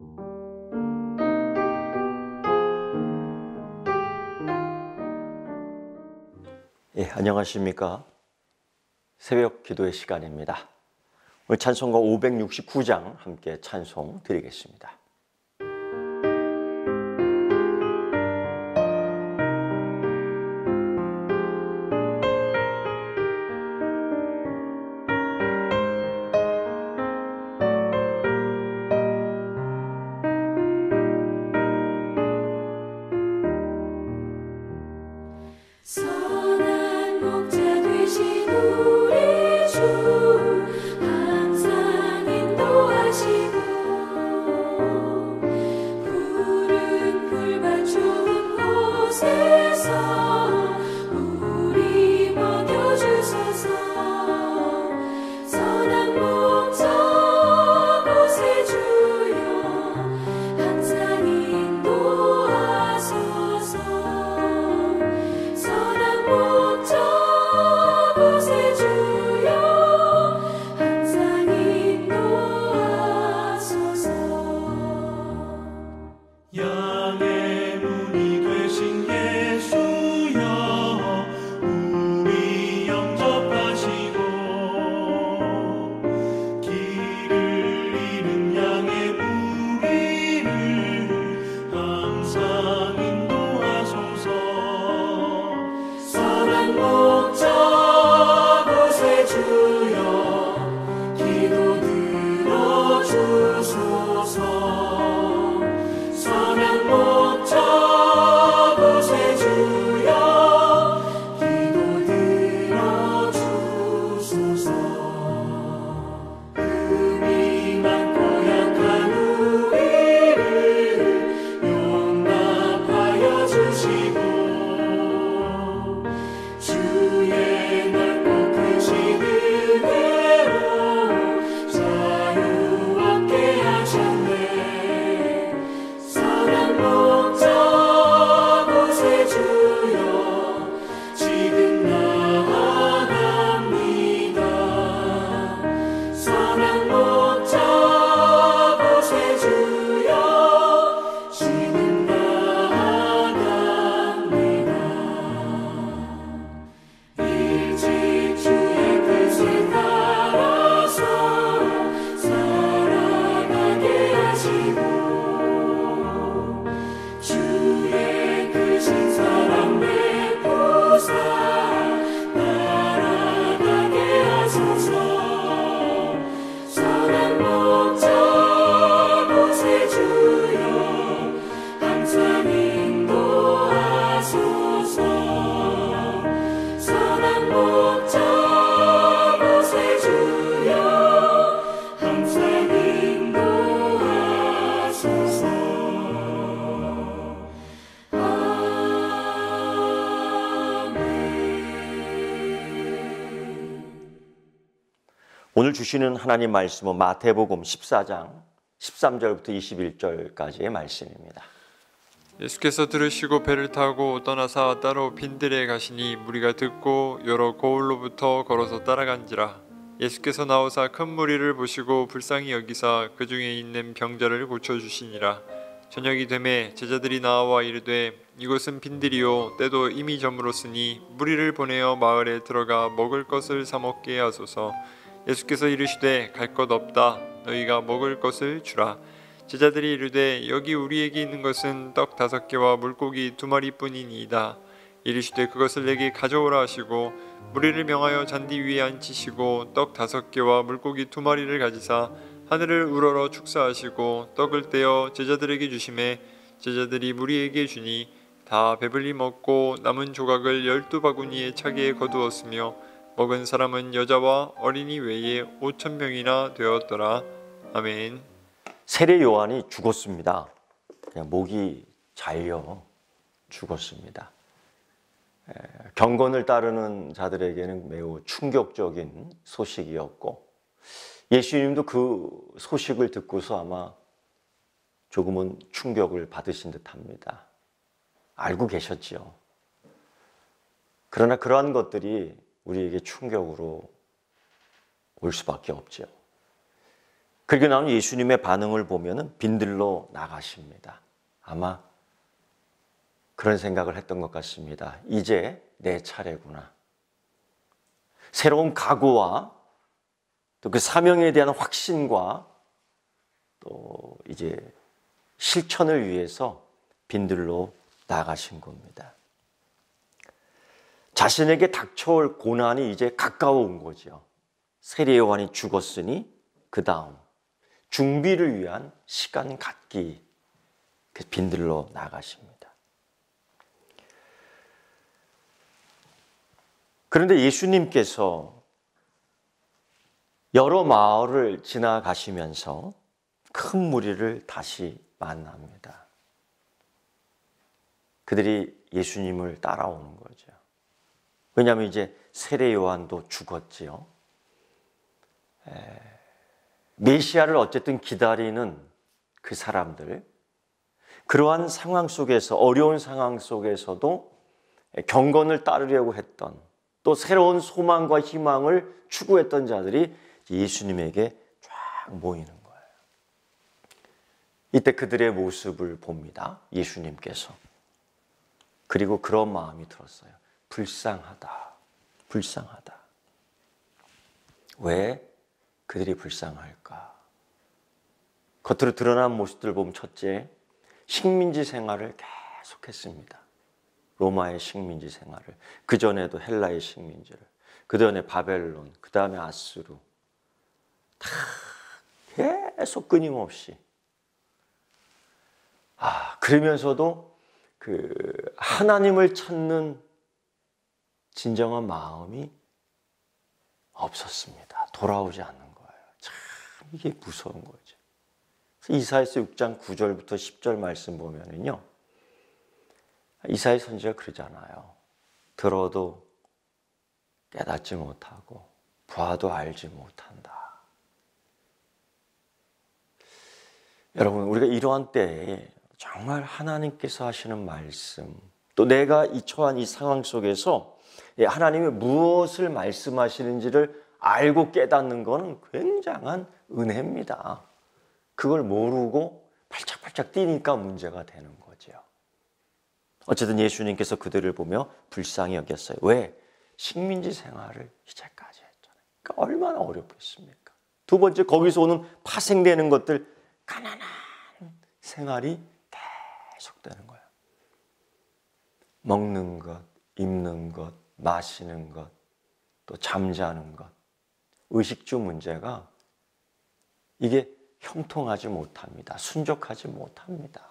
예, 안녕하십니까. 새벽 기도의 시간입니다. 오늘 찬송가 569장 함께 찬송 드리겠습니다. 선한 목자 되신 우리 주 항상 인도하시고 푸른 풀밭 좋은 곳에서 우리 먹여주소서. 선한 목자 곳에 주여 항상 인도하소서. 선한 목자 곳에 주여 항상 인도하소서. 양의 문이 되신 예수여 우리 영접하시고 길을 잃은 양의 무리를 항상 인도하소서. 선한 목자 곳에 주여 기도 들어주소서. 선한 목자 곳에 주여 기도 들어주소서. 흠이 많고 약한 우리를 용납하여 주시고 주의 넓고 크신 은혜로 자유 얻게 하셨네. 선한 목자 곳에 주여 지금 나아갑니다. 선한 목자 곳에 주여 지금 나아갑니다. 일찍 주의 뜻을 따라서 살아가게 하시고 주의 크신 사랑 베푸사 날아가게 하소서. 선한 목자 곳에 주여 항상 인도하소서. 선한 목자 곳에 주여 항상 인도하소서. 오늘 주시는 하나님 말씀은 마태복음 14장 13절부터 21절까지의 말씀입니다. 예수께서 들으시고 배를 타고 떠나사 따로 빈들에 가시니 무리가 듣고 여러 고을로부터 걸어서 따라간지라. 예수께서 나오사 큰 무리를 보시고 불쌍히 여기사 그 중에 있는 병자를 고쳐주시니라. 저녁이 되매 제자들이 나와 이르되 이곳은 빈들이요 때도 이미 저물었으니 무리를 보내어 마을에 들어가 먹을 것을 사 먹게 하소서. 예수께서 이르시되 갈 것 없다. 너희가 먹을 것을 주라. 제자들이 이르되 여기 우리에게 있는 것은 떡 5개와 물고기 2마리뿐이니이다. 이르시되 그것을 내게 가져오라 하시고 무리를 명하여 잔디 위에 앉히시고 떡 5개와 물고기 2마리를 가지사 하늘을 우러러 축사하시고 떡을 떼어 제자들에게 주시매 제자들이 무리에게 주니 다 배불리 먹고 남은 조각을 12바구니에 차게 거두었으며 먹은 사람은 여자와 어린이 외에 5,000명이나 되었더라. 아멘. 세례 요한이 죽었습니다. 그냥 목이 잘려 죽었습니다. 경건을 따르는 자들에게는 매우 충격적인 소식이었고 예수님도 그 소식을 듣고서 아마 조금은 충격을 받으신 듯합니다. 알고 계셨지요. 그러나 그러한 것들이 우리에게 충격으로 올 수밖에 없죠. 그리고 나온 예수님의 반응을 보면은 빈들로 나가십니다. 아마 그런 생각을 했던 것 같습니다. 이제 내 차례구나. 새로운 각오와 또 그 사명에 대한 확신과 또 이제 실천을 위해서 빈들로 나가신 겁니다. 자신에게 닥쳐올 고난이 이제 가까워온 거죠. 세례 요한이 죽었으니 그 다음 준비를 위한 시간 갖기, 빈들로 나가십니다. 그런데 예수님께서 여러 마을을 지나가시면서 큰 무리를 다시 만납니다. 그들이 예수님을 따라오는 거죠. 왜냐하면 이제 세례 요한도 죽었지요. 메시아를 어쨌든 기다리는 그 사람들, 그러한 상황 속에서, 어려운 상황 속에서도 경건을 따르려고 했던, 또 새로운 소망과 희망을 추구했던 자들이 예수님에게 쫙 모이는 거예요. 이때 그들의 모습을 봅니다. 예수님께서. 그리고 그런 마음이 들었어요. 불쌍하다. 불쌍하다. 왜 그들이 불쌍할까? 겉으로 드러난 모습들 보면 첫째, 식민지 생활을 계속했습니다. 로마의 식민지 생활을. 그전에도 헬라의 식민지를. 그전에 바벨론, 그 다음에 아수르. 다 계속 끊임없이. 그러면서도 그 하나님을 찾는 진정한 마음이 없었습니다. 돌아오지 않는 거예요. 참 이게 무서운 거죠. 이사야서 6장 9절부터 10절 말씀 보면은요, 이사야 선지가 그러잖아요. 들어도 깨닫지 못하고 봐도 알지 못한다. 여러분, 우리가 이러한 때에 정말 하나님께서 하시는 말씀, 또 내가 처한 이 상황 속에서 하나님이 무엇을 말씀하시는지를 알고 깨닫는 것은 굉장한 은혜입니다. 그걸 모르고 팔짝팔짝 뛰니까 문제가 되는 거죠. 어쨌든 예수님께서 그들을 보며 불쌍히 여겼어요. 왜? 식민지 생활을 이제까지 했잖아요. 그러니까 얼마나 어렵겠습니까? 두 번째, 거기서 오는 파생되는 것들, 가난한 생활이 계속되는 거예요. 먹는 것, 입는 것, 마시는 것, 또 잠자는 것, 의식주 문제가 이게 형통하지 못합니다. 순족하지 못합니다.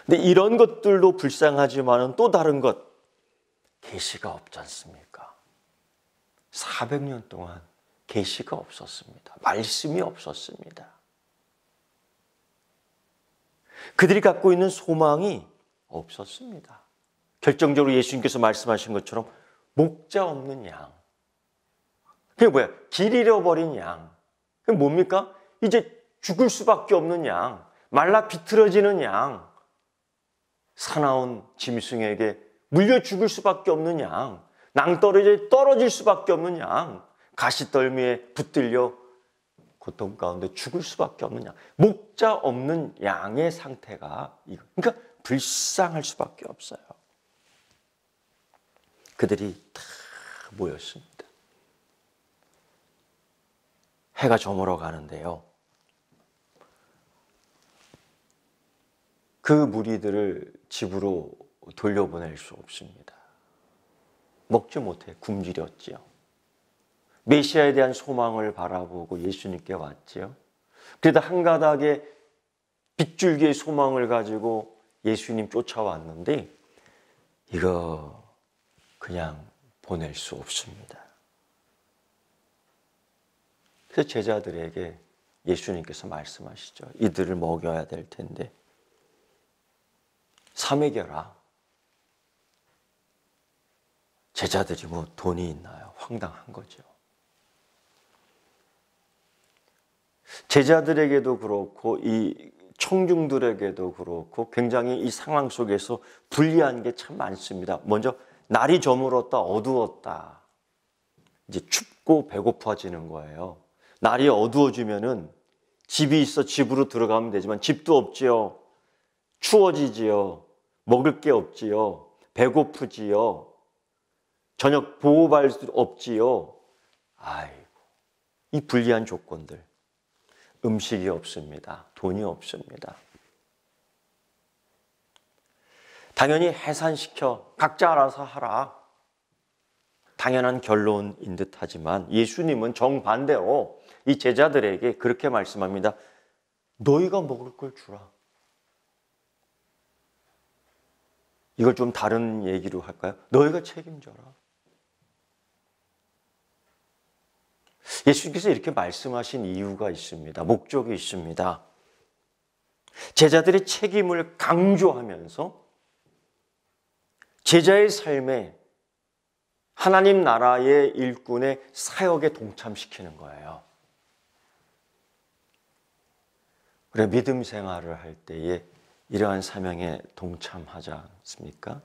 근데 이런 것들도 불쌍하지만은 또 다른 것, 계시가 없지 않습니까? 400년 동안 계시가 없었습니다. 말씀이 없었습니다. 그들이 갖고 있는 소망이 없었습니다. 결정적으로 예수님께서 말씀하신 것처럼 목자 없는 양. 그게 뭐야? 길 잃어버린 양. 그게 뭡니까? 이제 죽을 수밖에 없는 양. 말라 비틀어지는 양. 사나운 짐승에게 물려 죽을 수밖에 없는 양. 낭떠러지에 떨어질 수밖에 없는 양. 가시떨미에 붙들려 고통 가운데 죽을 수밖에 없는 양. 목자 없는 양의 상태가 이거. 그러니까 불쌍할 수밖에 없어요. 그들이 다 모였습니다. 해가 저물어 가는데요. 그 무리들을 집으로 돌려보낼 수 없습니다. 먹지 못해 굶주렸지요. 메시아에 대한 소망을 바라보고 예수님께 왔지요. 그래도 한 가닥의 빗줄기의 소망을 가지고 예수님 쫓아왔는데 이거 그냥 보낼 수 없습니다. 그래서 제자들에게 예수님께서 말씀하시죠. 이들을 먹여야 될 텐데 사 먹여라. 제자들이 뭐 돈이 있나요? 황당한 거죠. 제자들에게도 그렇고 이 청중들에게도 그렇고 굉장히 이 상황 속에서 불리한 게 참 많습니다. 먼저 날이 저물었다, 어두웠다. 이제 춥고 배고파지는 거예요. 날이 어두워지면은 집이 있어 집으로 들어가면 되지만 집도 없지요. 추워지지요. 먹을 게 없지요. 배고프지요. 저녁 보호받을 수 없지요. 아이고, 이 불리한 조건들. 음식이 없습니다. 돈이 없습니다. 당연히 해산시켜 각자 알아서 하라. 당연한 결론인 듯하지만 예수님은 정반대로 이 제자들에게 그렇게 말씀합니다. 너희가 먹을 걸 주라. 이걸 좀 다른 얘기로 할까요? 너희가 책임져라. 예수님께서 이렇게 말씀하신 이유가 있습니다. 목적이 있습니다. 제자들의 책임을 강조하면서 제자의 삶에 하나님 나라의 일꾼의 사역에 동참시키는 거예요. 우리가 믿음 생활을 할 때에 이러한 사명에 동참하지 않습니까?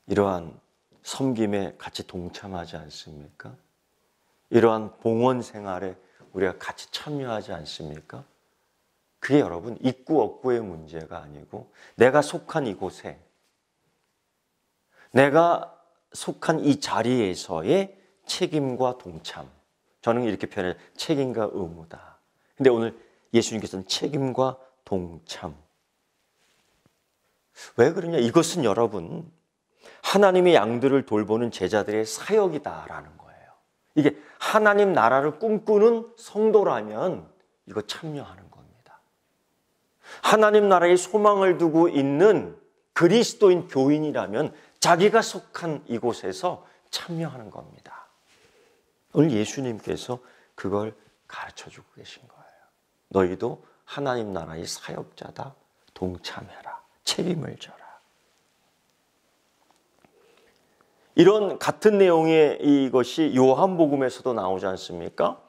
이러한 섬김에 같이 동참하지 않습니까? 이러한 봉헌 생활에 우리가 같이 참여하지 않습니까? 그게 여러분 있고 없고의 문제가 아니고 내가 속한 이곳에 내가 속한 이 자리에서의 책임과 동참. 저는 이렇게 표현해요. 책임과 의무다. 근데 오늘 예수님께서는 책임과 동참. 왜 그러냐? 이것은 여러분 하나님의 양들을 돌보는 제자들의 사역이다라는 거예요. 이게 하나님 나라를 꿈꾸는 성도라면 이거 참여하는 겁니다. 하나님 나라의 소망을 두고 있는 그리스도인 교인이라면 자기가 속한 이곳에서 참여하는 겁니다. 오늘 예수님께서 그걸 가르쳐주고 계신 거예요. 너희도 하나님 나라의 사역자다. 동참해라. 책임을 져라. 이런 같은 내용의 이것이 요한복음에서도 나오지 않습니까?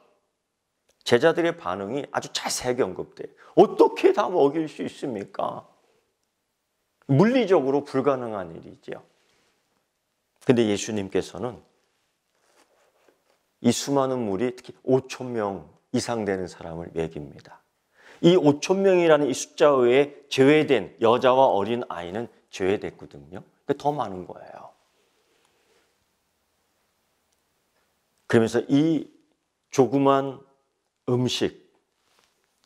제자들의 반응이 아주 자세하게 언급돼요. 어떻게 다 먹일 수 있습니까? 물리적으로 불가능한 일이죠. 근데 예수님께서는 이 수많은 무리, 특히 5,000명 이상 되는 사람을 먹입니다. 이 5,000명이라는 이 숫자 외에 제외된 여자와 어린 아이는 제외됐거든요. 더 많은 거예요. 그러면서 이 조그만 음식,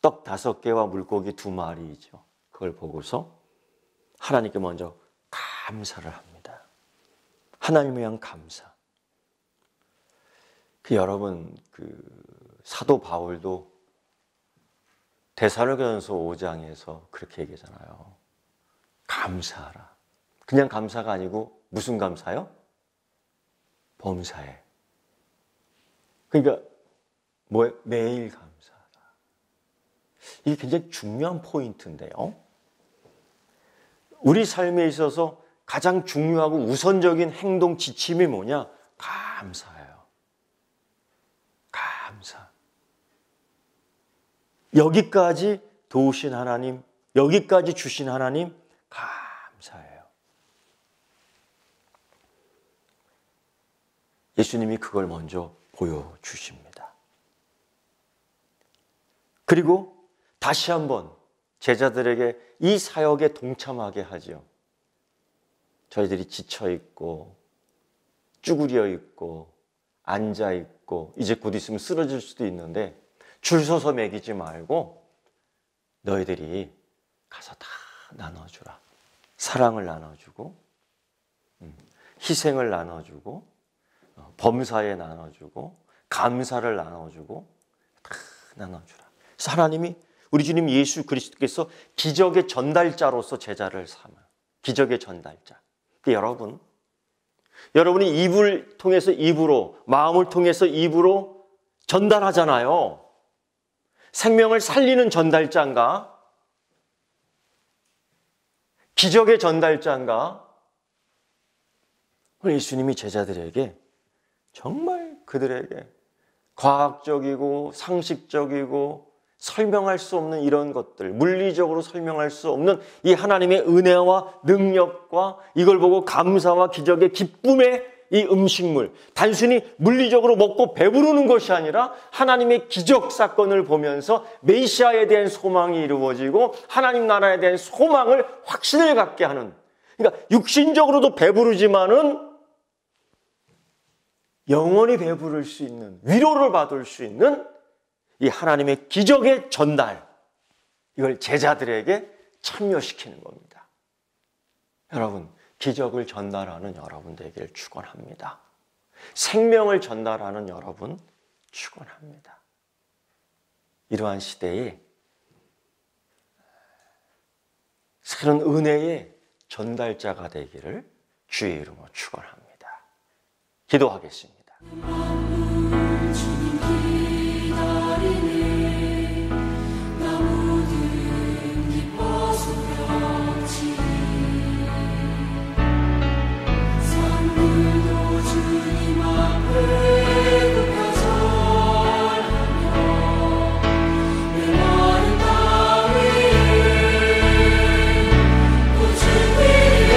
떡 5개와 물고기 2마리죠. 그걸 보고서 하나님께 먼저 감사를 합니다. 하나님에 대한 감사. 여러분, 사도 바울도 데살로니가전서 5장에서 그렇게 얘기하잖아요. 감사하라. 그냥 감사가 아니고 무슨 감사요? 범사에. 그러니까 뭐예요? 매일 감사하라. 이게 굉장히 중요한 포인트인데요. 우리 삶에 있어서 가장 중요하고 우선적인 행동 지침이 뭐냐? 감사예요. 감사. 여기까지 도우신 하나님, 여기까지 주신 하나님, 감사해요. 예수님이 그걸 먼저 보여주십니다. 그리고 다시 한번 제자들에게 이 사역에 동참하게 하죠. 저희들이 지쳐있고 쭈그려 있고 앉아있고 이제 곧 있으면 쓰러질 수도 있는데 줄 서서 먹이지 말고 너희들이 가서 다 나눠주라. 사랑을 나눠주고 희생을 나눠주고 범사에 나눠주고 감사를 나눠주고 다 나눠주라. 그래서 하나님이 우리 주님 예수 그리스도께서 기적의 전달자로서 제자를 삼아. 기적의 전달자. 여러분이 입을 통해서 입으로, 마음을 통해서 입으로 전달하잖아요. 생명을 살리는 전달자인가? 기적의 전달자인가? 오늘 예수님이 제자들에게 정말 그들에게 과학적이고 상식적이고 설명할 수 없는 이런 것들, 물리적으로 설명할 수 없는 이 하나님의 은혜와 능력과 이걸 보고 감사와 기적의 기쁨의 이 음식물, 단순히 물리적으로 먹고 배부르는 것이 아니라 하나님의 기적 사건을 보면서 메시아에 대한 소망이 이루어지고 하나님 나라에 대한 소망을 확신을 갖게 하는, 그러니까 육신적으로도 배부르지만은 영원히 배부를 수 있는, 위로를 받을 수 있는 이 하나님의 기적의 전달, 이걸 제자들에게 참여시키는 겁니다. 여러분, 기적을 전달하는 여러분 되기를 축원합니다. 생명을 전달하는 여러분 축원합니다. 이러한 시대에 새로운 은혜의 전달자가 되기를 주의 이름으로 축원합니다. 기도하겠습니다. 주님 기다리네 나무들은 기뻐서 벽치니 산들도 주님 앞에 급하절하며 메마른 땅위에 꽃을 피려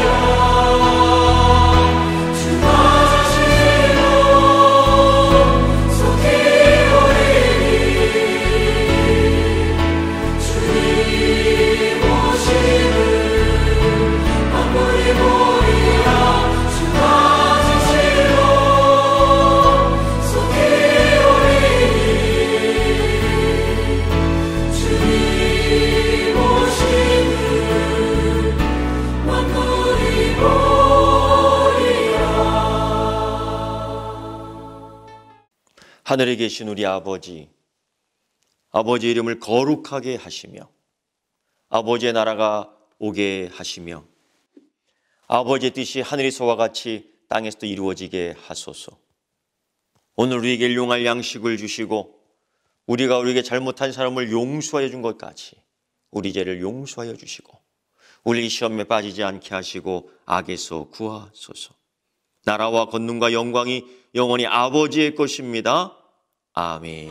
하늘에 계신 우리 아버지, 아버지의 이름을 거룩하게 하시며 아버지의 나라가 오게 하시며 아버지의 뜻이 하늘에서와 같이 땅에서도 이루어지게 하소서. 오늘 우리에게 일용할 양식을 주시고 우리가 우리에게 잘못한 사람을 용서하여 준 것 같이 우리 죄를 용서하여 주시고 우리 시험에 빠지지 않게 하시고 악에서 구하소서. 나라와 권능과 영광이 영원히 아버지의 것입니다. 아멘.